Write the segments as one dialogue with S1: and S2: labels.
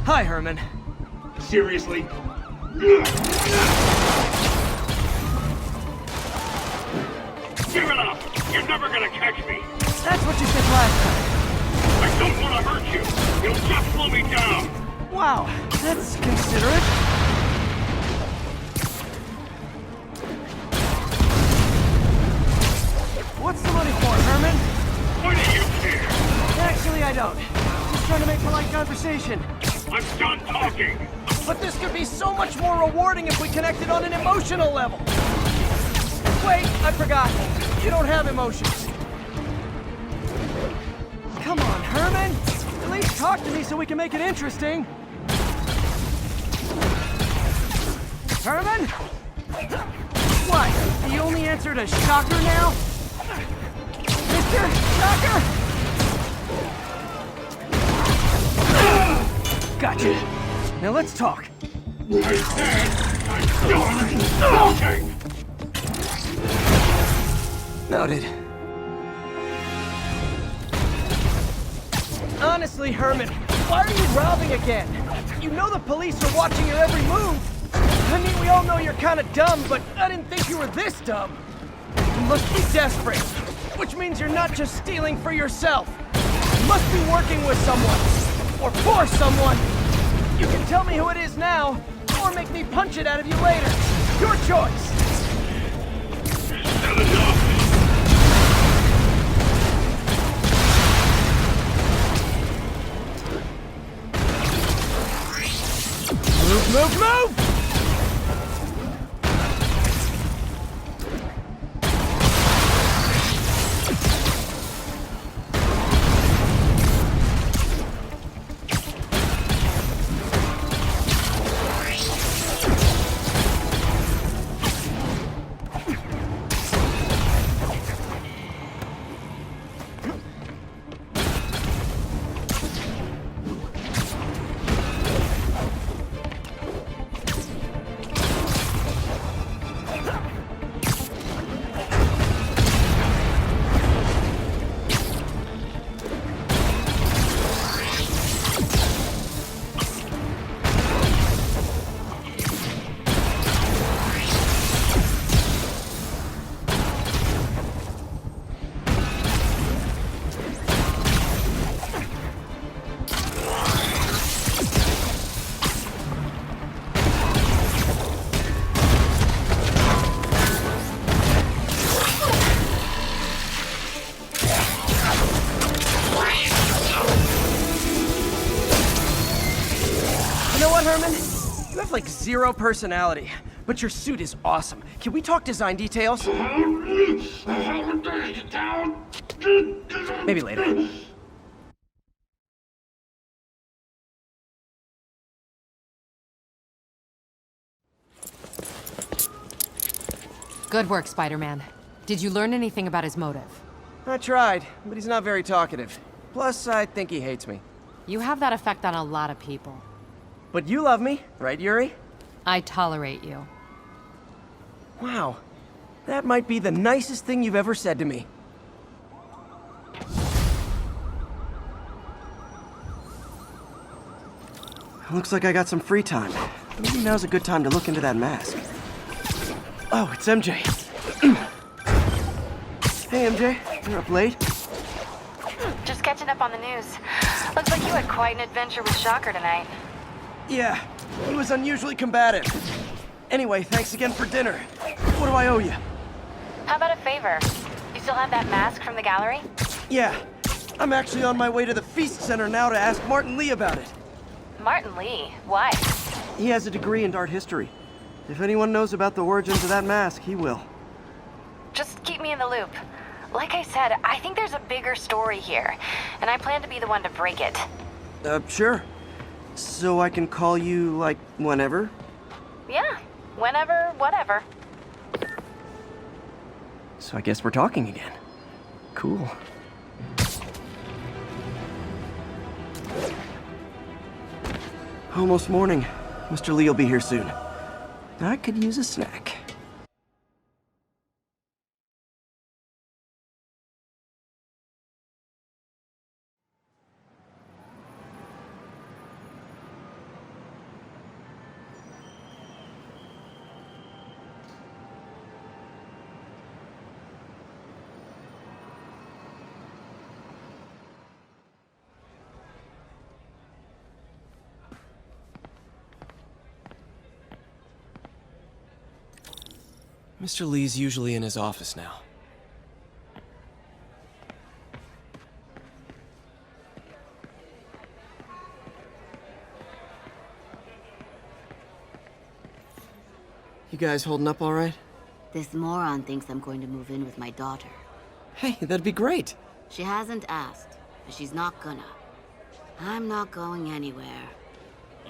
S1: Hi, Herman.
S2: Seriously? Give it up! You're never gonna catch me!
S1: That's what you said last time.
S2: I don't want to hurt you! You'll just slow me down!
S1: Wow, that's considerate. What's the money for, Herman?
S2: Why do you care?
S1: Actually, I don't. Just trying to make polite conversation.
S2: I'm done talking!
S1: But this could be so much more rewarding if we connected on an emotional level. Wait, I forgot. You don't have emotions. Come on, Herman. At least talk to me so we can make it interesting. Herman? What? You only answered a shocker now? Mr. Shocker? Gotcha. Now let's talk.
S2: I said I'm done talking!
S1: Noted. Honestly, Herman, why are you robbing again? You know the police are watching your every move. I mean, we all know you're kind of dumb, but I didn't think you were this dumb. You must be desperate, which means you're not just stealing for yourself. You must be working with someone, or for someone. You can tell me who it is now, or make me punch it out of you later. Your choice.
S2: Not enough!
S1: Move, move, move! Herman? You have like zero personality, but your suit is awesome. Can we talk design details? Maybe later.
S3: Good work, Spider-Man. Did you learn anything about his motive?
S1: I tried, but he's not very talkative. Plus, I think he hates me.
S3: You have that effect on a lot of people.
S1: But you love me, right, Yuri?
S3: I tolerate you.
S1: Wow. That might be the nicest thing you've ever said to me. Looks like I got some free time. Maybe now's a good time to look into that mask. Oh, it's MJ. Hey, MJ. You're up late?
S4: Just catching up on the news. Looks like you had quite an adventure with Shocker tonight.
S1: Yeah, he was unusually combative. Anyway, thanks again for dinner. What do I owe you?
S4: How about a favor? You still have that mask from the gallery?
S1: Yeah, I'm actually on my way to the Feast Center now to ask Martin Lee about it.
S4: Martin Lee? Why?
S1: He has a degree in art history. If anyone knows about the origins of that mask, he will.
S4: Just keep me in the loop. Like I said, I think there's a bigger story here, and I plan to be the one to break it.
S1: Sure. So I can call you, like, whenever?
S4: Yeah, whenever, whatever.
S1: So I guess we're talking again. Cool. Almost morning. Mr. Lee will be here soon. I could use a snack. Mr. Lee's usually in his office now. You guys holding up all right?
S5: This moron thinks I'm going to move in with my daughter.
S1: Hey, that'd be great.
S5: She hasn't asked, but she's not gonna. I'm not going anywhere.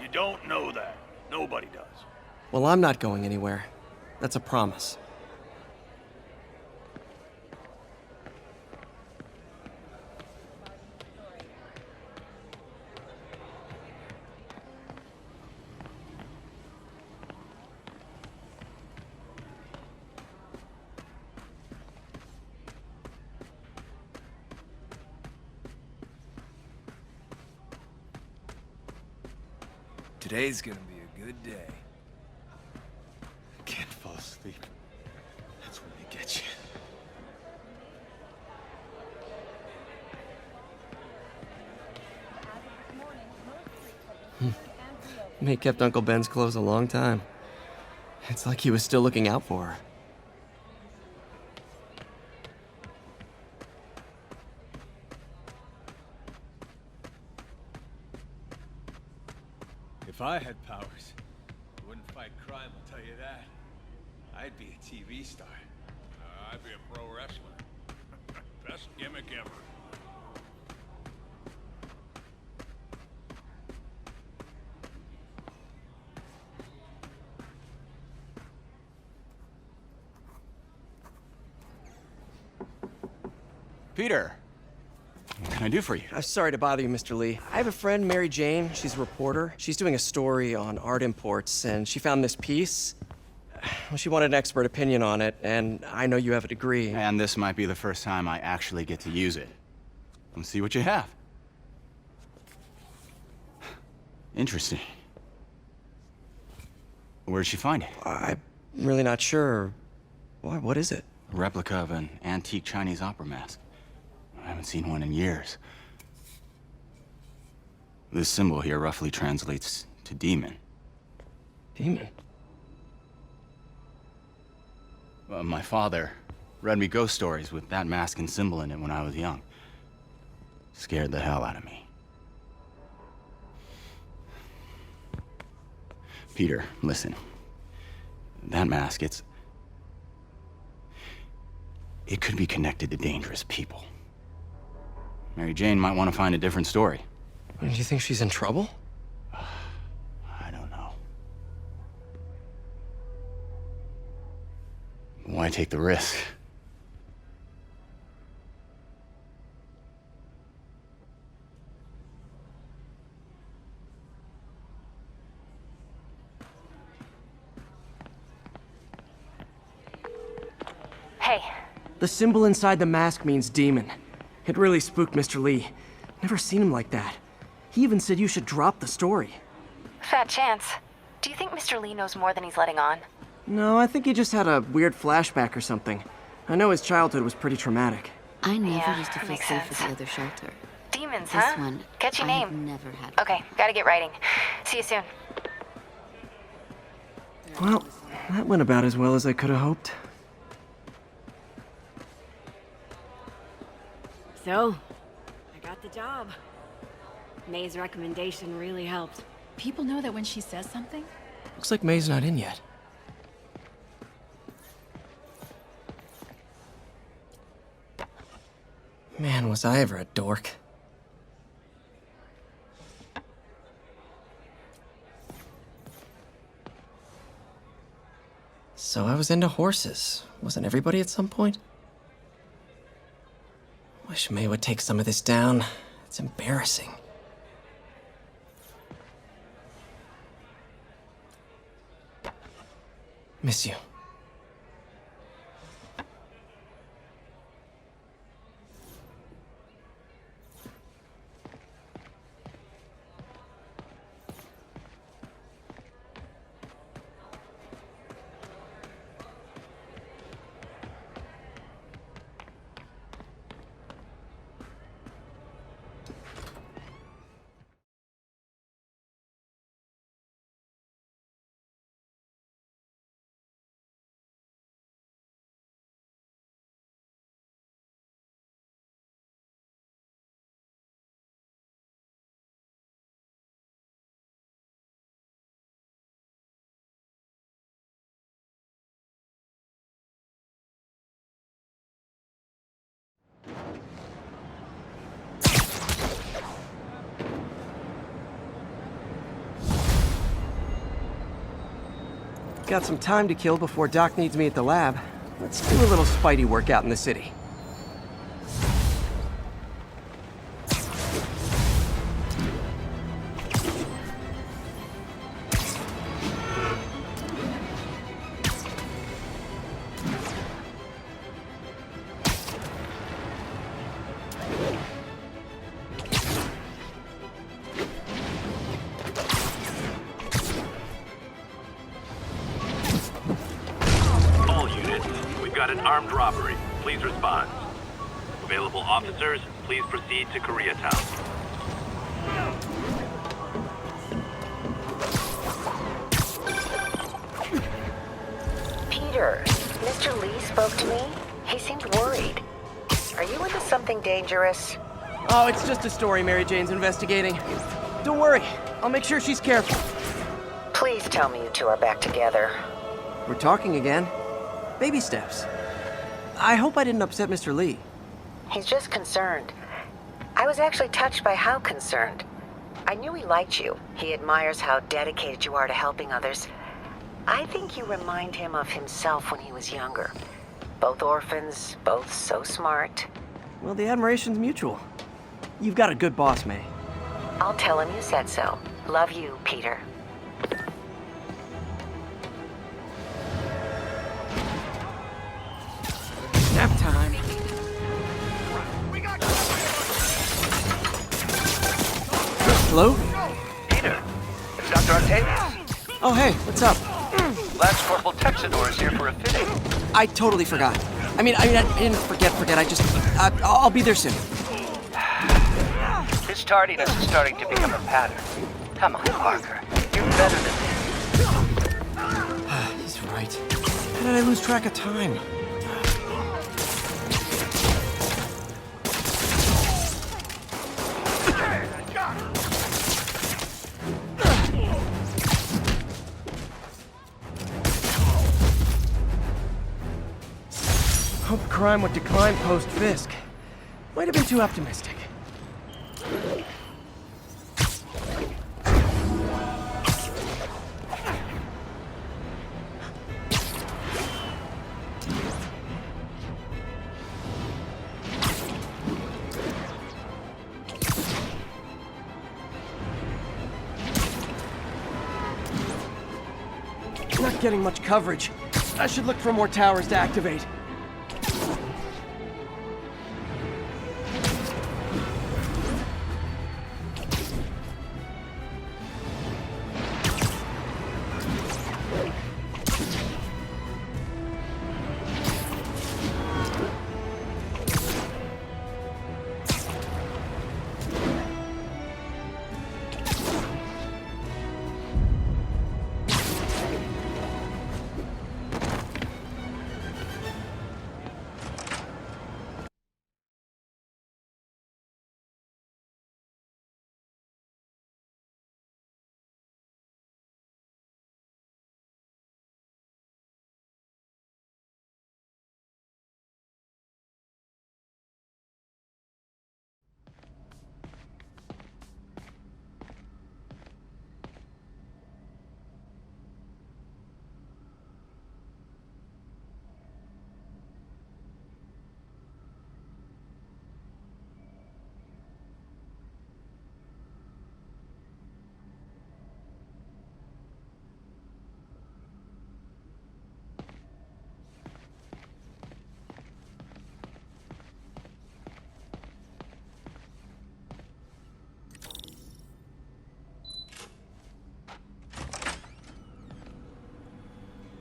S2: You don't know that. Nobody does.
S1: Well, I'm not going anywhere. That's a promise.
S6: Today's gonna be a good day. Can't fall asleep. That's when they get you.
S1: May kept Uncle Ben's clothes a long time. It's like he was still looking out for her.
S6: If I had powers, I wouldn't fight crime, I'll tell you that. I'd be a TV star.
S2: I'd be a pro wrestler. Best gimmick ever.
S7: Peter, what can I do for you?
S1: I'm sorry to bother you, Mr. Lee. I have a friend, Mary Jane. She's a reporter. She's doing a story on art imports, and she found this piece. Well, she wanted an expert opinion on it, and I know you have a degree.
S7: And this might be the first time I actually get to use it. Let's see what you have. Interesting. Where did she find it?
S1: I'm really not sure. Why, what is it?
S7: A replica of an antique Chinese opera mask. I haven't seen one in years. This symbol here roughly translates to demon.
S1: Demon?
S7: My father read me ghost stories with that mask and symbol in it when I was young. Scared the hell out of me. Peter, listen. That mask, it could be connected to dangerous people. Mary Jane might want to find a different story.
S1: Do you think she's in trouble?
S7: I don't know. Why take the risk?
S4: Hey,
S1: The symbol inside the mask means demon. It really spooked Mr. Lee. Never seen him like that. He even said you should drop the story.
S4: fat chance. Do you think Mr. Lee knows more than he's letting on?
S1: No, I think he just had a weird flashback or something. I know his childhood was pretty traumatic.
S5: I never
S4: Yeah,
S5: used to feel
S4: makes
S5: safe
S4: sense.
S5: at the other shelter.
S4: Demons,
S5: This
S4: huh?
S5: one,
S4: Catchy
S5: I
S4: name.
S5: have never had.
S4: Okay, gotta get writing. See you soon.
S1: Well, that went about as well as I could have hoped.
S8: So, I got the job. May's recommendation really helped.
S9: People know that when she says something?
S1: Looks like May's not in yet. Man, was I ever a dork. So I was into horses. Wasn't everybody at some point? Wish May would take some of this down. It's embarrassing. Miss you. Got some time to kill before Doc needs me at the lab. Let's do a little Spidey workout in the city.
S10: All units, we've got an armed robbery. Please respond. Available officers, please proceed to Koreatown.
S11: Peter, Mr. Lee spoke to me. He seemed worried. Are you into something dangerous?
S1: Oh, it's just a story Mary Jane's investigating. Don't worry, I'll make sure she's careful.
S11: Please tell me you two are back together.
S1: We're talking again. Baby steps. I hope I didn't upset Mr. Lee.
S11: He's just concerned. I was actually touched by how concerned. I knew he liked you. He admires how dedicated you are to helping others. I think you remind him of himself when he was younger. Both orphans, both so smart.
S1: Well, the admiration's mutual. You've got a good boss, May.
S11: I'll tell him you said so. Love you, Peter.
S1: Nap time. Hello?
S12: Peter, it's Dr. Octavius.
S1: Oh, hey, what's up?
S12: Lance Corporal Texador is here for a fitting.
S1: I totally forgot. I didn't forget. I'll be there soon.
S12: His tardiness is starting to become a pattern. Come on, Parker. You're better than this.
S1: He's right. How did I lose track of time? Hope crime would decline post-Fisk. Might have been too optimistic. Not getting much coverage. I should look for more towers to activate.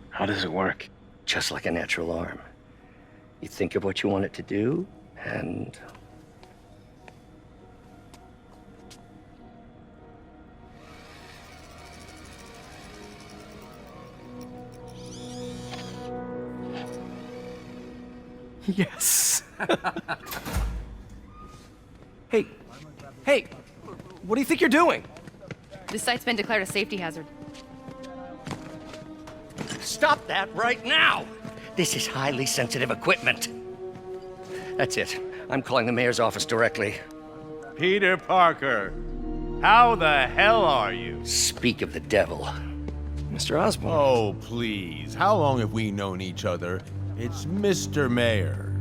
S12: How does it work? Just like a natural arm. You think of what you want it to do, and...
S1: Yes. Hey, what do you think you're doing?
S3: This site's been declared a safety hazard.
S12: Stop that right now! This is highly sensitive equipment. That's it. I'm calling the mayor's office directly.
S10: Peter Parker, how the hell are you?
S12: Speak of the devil. Mr. Osborn.
S13: Oh, please. How long have we known each other? It's Mr. Mayor.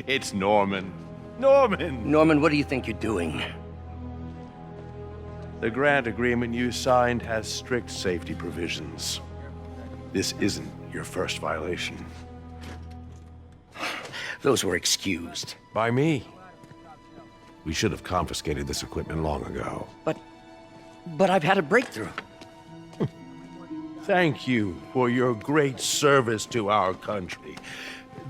S13: It's Norman. Norman!
S12: Norman, what do you think you're doing?
S14: The grant agreement you signed has strict safety provisions. This isn't your first violation.
S12: Those were excused.
S14: By me. We should have confiscated this equipment long ago.
S12: But I've had a breakthrough.
S14: Thank you for your great service to our country.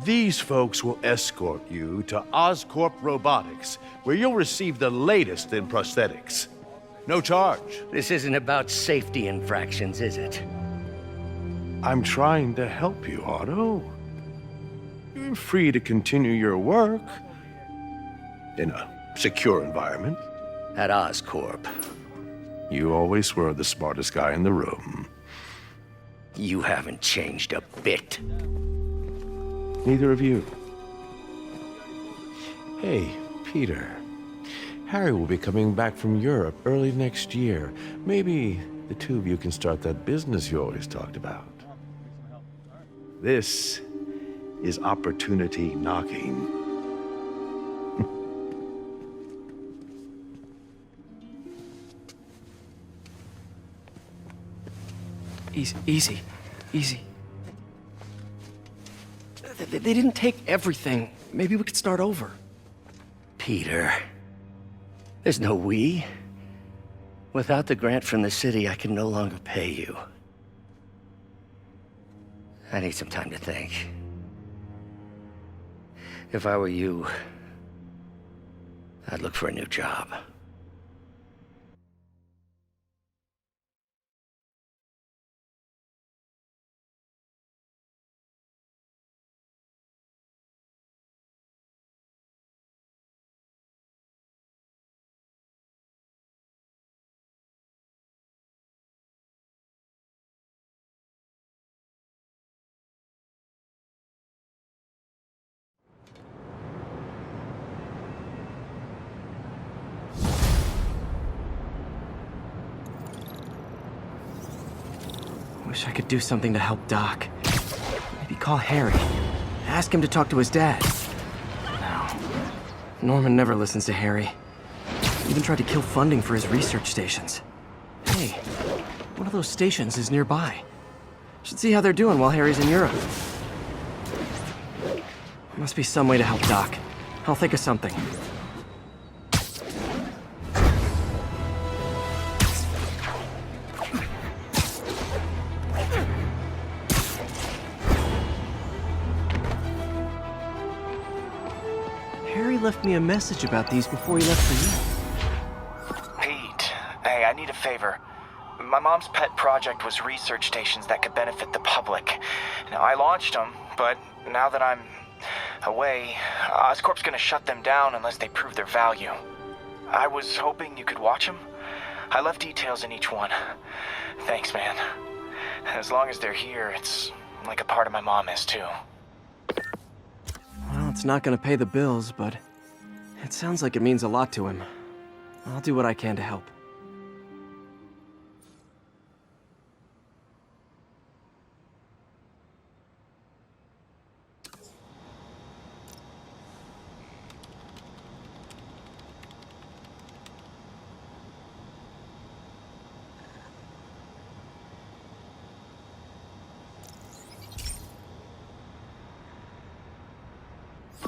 S14: These folks will escort you to Oscorp Robotics, where you'll receive the latest in prosthetics. No charge.
S12: This isn't about safety infractions, is it?
S14: I'm trying to help you, Otto. You're free to continue your work in a secure environment.
S12: At Oscorp.
S14: You always were the smartest guy in the room.
S12: You haven't changed a bit.
S14: Neither of you. Hey, Peter. Harry will be coming back from Europe early next year. Maybe the two of you can start that business you always talked about. This is opportunity knocking.
S1: Easy. They didn't take everything. Maybe we could start over.
S12: Peter. There's no we. Without the grant from the city, I can no longer pay you. I need some time to think. If I were you, I'd look for a new job.
S1: Wish I could do something to help Doc. Maybe call Harry. Ask him to talk to his dad. No. Norman never listens to Harry. Even tried to kill funding for his research stations. Hey, one of those stations is nearby. Should see how they're doing while Harry's in Europe. Must be some way to help Doc. I'll think of something. Harry left me a message about these before he left for you.
S15: Pete, hey, I need a favor. My mom's pet project was research stations that could benefit the public. Now, I launched them, but now that I'm away, Oscorp's gonna shut them down unless they prove their value. I was hoping you could watch them. I left details in each one. Thanks, man. As long as they're here, it's like a part of my mom is, too.
S1: Well, it's not gonna pay the bills, but it sounds like it means a lot to him. I'll do what I can to help.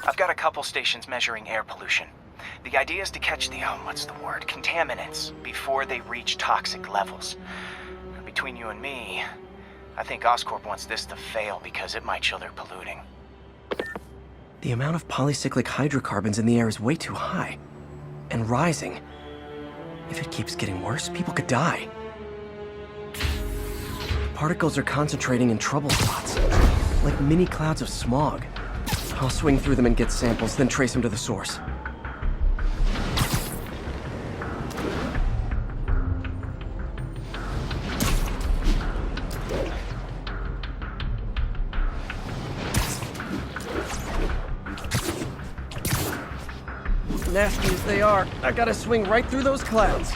S15: I've got a couple stations measuring air pollution. The idea is to catch the, contaminants before they reach toxic levels. Between you and me, I think Oscorp wants this to fail because it might show they're polluting.
S1: The amount of polycyclic hydrocarbons in the air is way too high. And rising. If it keeps getting worse, people could die. Particles are concentrating in trouble spots, like mini clouds of smog. I'll swing through them and get samples, then trace them to the source. Nasty as they are, I gotta swing right through those clouds.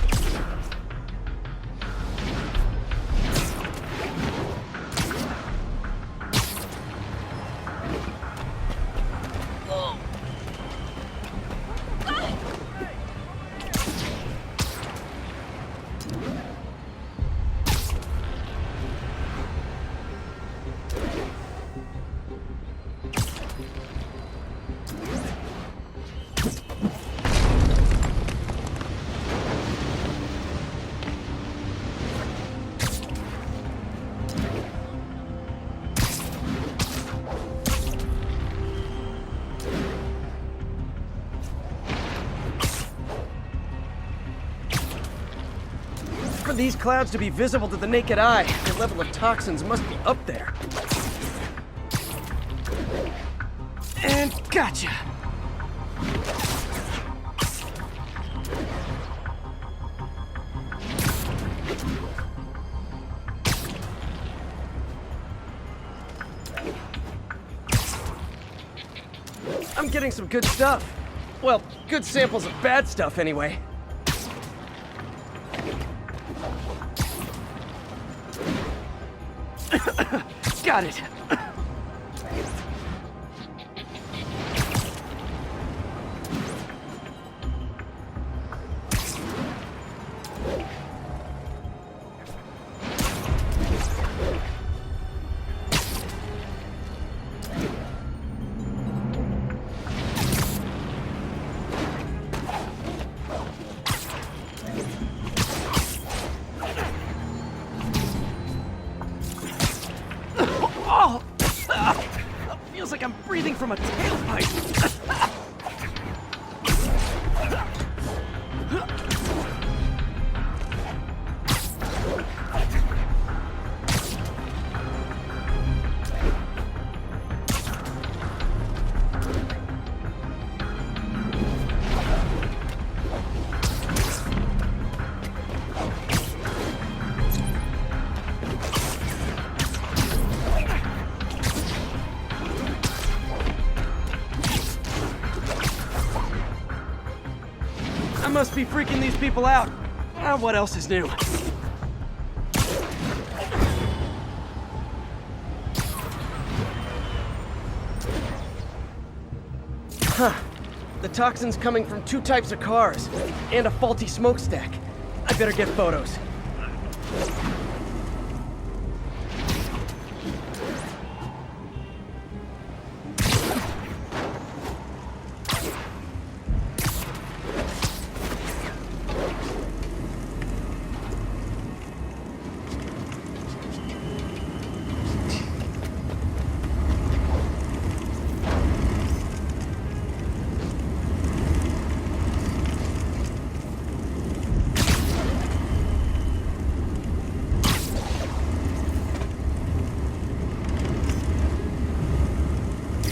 S1: these clouds to be visible to the naked eye, the level of toxins must be up there. And gotcha! I'm getting some good stuff. Well, good samples of bad stuff, anyway. Got it. Oh! Feels like I'm breathing from a tailpipe. I must be freaking these people out. What else is new? Huh. The toxin's coming from 2 types of cars, and a faulty smokestack. I better get photos.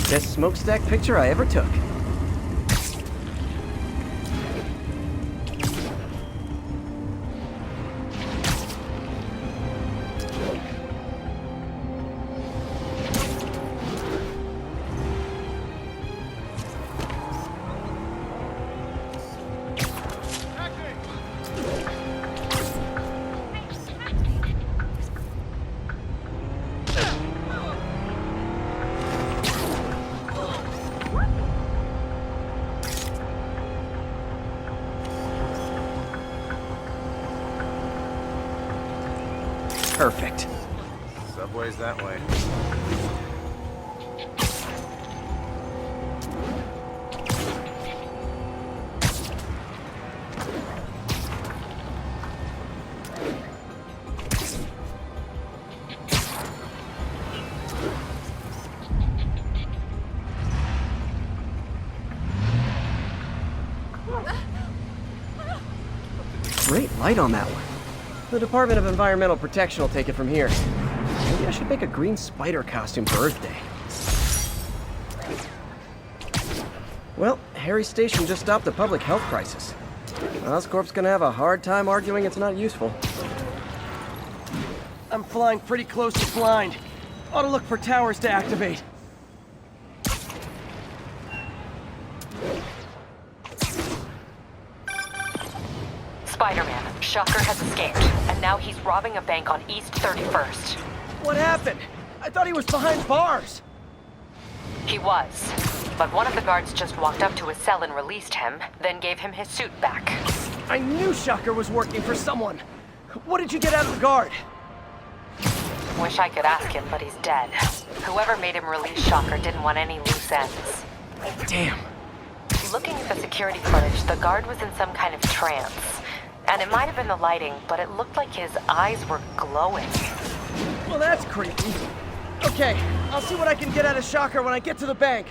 S1: Best smokestack picture I ever took. Perfect.
S16: Subway's that way.
S1: Great light on that one. The Department of Environmental Protection will take it from here. Maybe I should make a green spider costume for Earth Day. Well, Harry's station just stopped a public health crisis. Oscorp's gonna have a hard time arguing it's not useful. I'm flying pretty close to blind. Ought to look for towers to activate.
S4: Spider-Man, Shocker has escaped, and now he's robbing a bank on East 31st.
S1: What happened? I thought he was behind bars.
S4: He was, but one of the guards just walked up to his cell and released him, then gave him his suit back.
S1: I knew Shocker was working for someone. What did you get out of the guard?
S4: Wish I could ask him, but he's dead. Whoever made him release Shocker didn't want any loose ends.
S1: Damn.
S4: Looking at the security footage, the guard was in some kind of trance. And it might have been the lighting, but it looked like his eyes were glowing.
S1: Well, that's creepy. Okay, I'll see what I can get out of Shocker when I get to the bank.